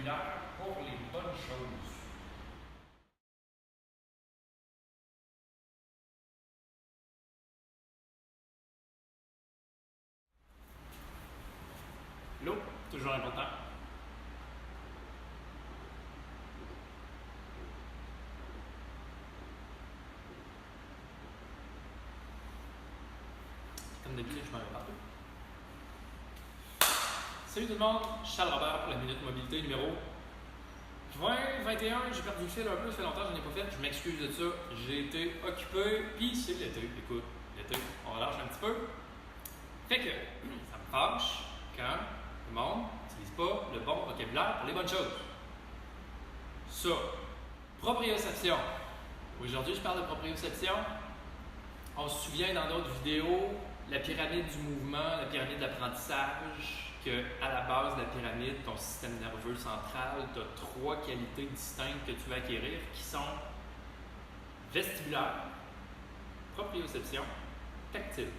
vocabulaire pour les bonnes choses. L'eau, toujours important. Comme d'habitude, je m'en vais partout. Salut tout le monde, Charles Robert pour la Minute Mobilité numéro 2021. J'ai perdu le fil un peu, ça fait longtemps que je n'en ai pas fait. Je m'excuse de ça. J'ai été occupé, puis c'est l'été. Écoute, l'été, on relâche un petit peu. Fait que ça me fâche quand le monde n'utilise pas le bon vocabulaire pour les bonnes choses. Ça, proprioception. Aujourd'hui, je parle de proprioception. On se souvient dans d'autres vidéos, la pyramide du mouvement, la pyramide d'apprentissage, qu'à la base de la pyramide, ton système nerveux central, tu as 3 qualités distinctes que tu vas acquérir qui sont vestibulaire, proprioception, tactile.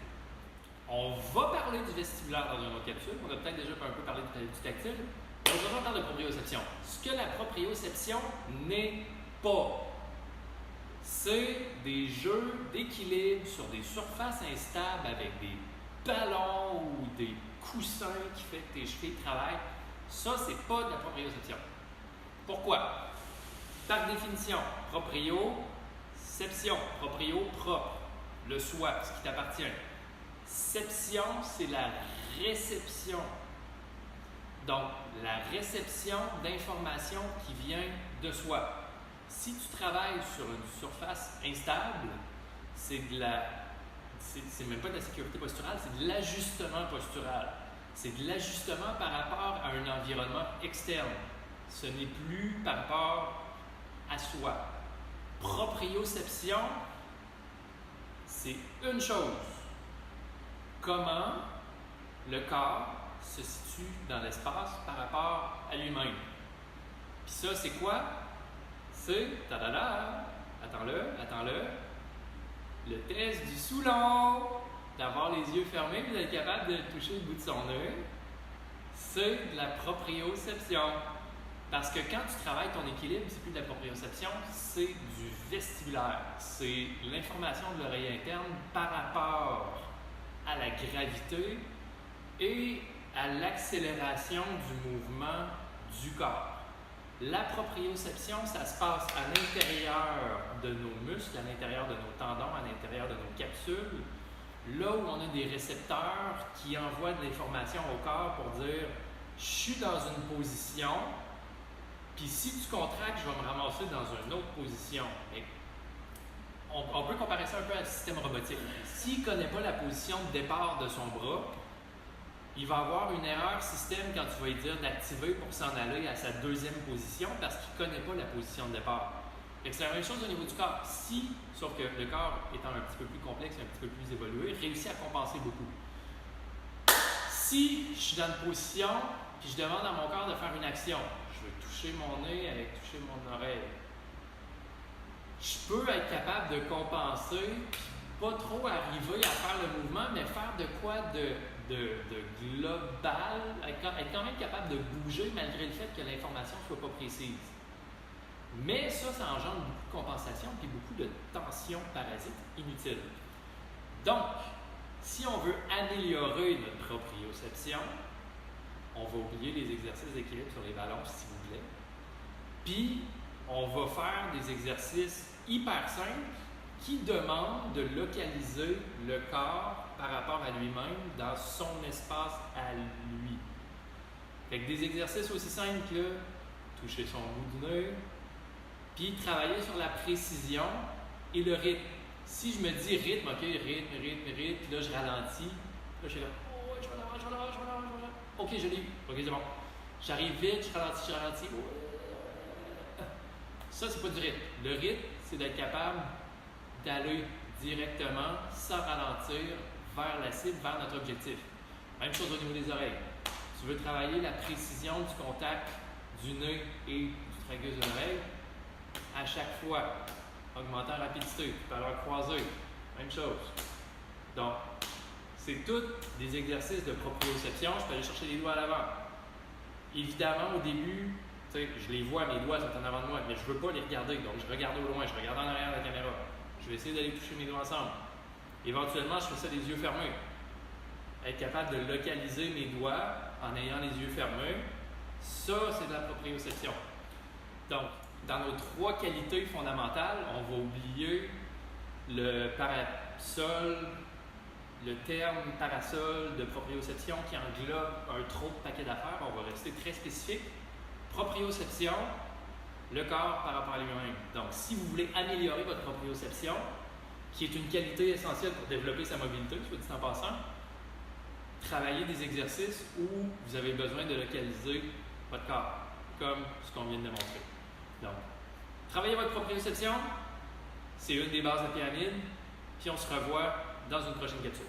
On va parler du vestibulaire dans une autre capsule. On a peut-être déjà un peu parlé du tactile. Aujourd'hui, on parle de proprioception. Ce que la proprioception n'est pas, c'est des jeux d'équilibre sur des surfaces instables avec des ballons ou des coussins qui fait que tes chevilles travaillent. Ça, c'est pas de la proprioception. Pourquoi? Par définition, proprioception, proprio propre, le soi, ce qui t'appartient. Ception, c'est la réception. Donc, la réception d'informations qui vient de soi. Si tu travailles sur une surface instable, c'est même pas de la sécurité posturale, c'est de l'ajustement postural. C'est de l'ajustement par rapport à un environnement externe. Ce n'est plus par rapport à soi. Proprioception, c'est une chose. Comment le corps se situe dans l'espace par rapport à lui-même. Puis ça, c'est quoi? C'est, attends-le, le test du Soulon, d'avoir les yeux fermés et d'être capable de toucher le bout de son œil. C'est de la proprioception. Parce que quand tu travailles ton équilibre, c'est plus de la proprioception, c'est du vestibulaire. C'est l'information de l'oreille interne par rapport à la gravité et à l'accélération du mouvement du corps. La proprioception, ça se passe à l'intérieur de nos muscles, à l'intérieur de nos tendons, à l'intérieur de nos capsules, là où on a des récepteurs qui envoient de l'information au corps pour dire « je suis dans une position, puis si tu contractes, je vais me ramasser dans une autre position ». On peut comparer ça un peu à un système robotique. S'il ne connaît pas la position de départ de son bras, il va avoir une erreur système quand tu vas lui dire d'activer pour s'en aller à sa deuxième position parce qu'il ne connaît pas la position de départ. C'est la même chose au niveau du corps. Sauf que le corps étant un petit peu plus complexe, un petit peu plus évolué, réussit à compenser beaucoup. Si je suis dans une position puis je demande à mon corps de faire une action, je veux toucher mon nez avec toucher mon oreille, je peux être capable de compenser, pas trop arriver à faire le mouvement, mais faire de quoi de global, être quand même capable de bouger malgré le fait que l'information ne soit pas précise. Mais ça engendre beaucoup de compensation et beaucoup de tension parasite inutile. Donc, si on veut améliorer notre proprioception, on va oublier les exercices d'équilibre sur les ballons, s'il vous plaît. Puis, on va faire des exercices hyper simples qui demandent de localiser le corps par rapport à lui-même dans son espace à lui. Fait que des exercices aussi simples que toucher son bout du nez, puis travailler sur la précision et le rythme. Si je me dis rythme, ok, rythme, puis là je ralentis, là je suis là, oh, je vais là. Ok, je l'ai eu, ok, c'est bon. J'arrive vite, je ralentis. Ça, c'est pas du rythme. Le rythme, c'est d'être capable d'aller directement, sans ralentir, vers la cible, vers notre objectif. Même chose au niveau des oreilles. Tu veux travailler la précision du contact du nez et du tragus de l'oreille, à chaque fois, augmentant la rapidité, tout à l'heure croisée, même chose. Donc, c'est tous des exercices de proprioception. Je peux aller chercher les doigts à l'avant. Évidemment, au début, Tu sais, je les vois, mes doigts sont en avant de moi, mais je ne veux pas les regarder. Donc, je regarde au loin, je regarde en arrière de la caméra. Je vais essayer d'aller toucher mes doigts ensemble. Éventuellement, je fais ça les yeux fermés. Être capable de localiser mes doigts en ayant les yeux fermés, ça, c'est de la proprioception. Donc, dans nos 3 qualités fondamentales, on va oublier le parasol, le terme parasol de proprioception qui englobe un trop de paquet d'affaires. On va rester très spécifique. Proprioception, le corps par rapport à lui-même. Donc, si vous voulez améliorer votre proprioception, qui est une qualité essentielle pour développer sa mobilité, soit dit en passant, travaillez des exercices où vous avez besoin de localiser votre corps, comme ce qu'on vient de démontrer. Donc, travaillez votre proprioception, c'est une des bases de la pyramide, puis on se revoit dans une prochaine capsule.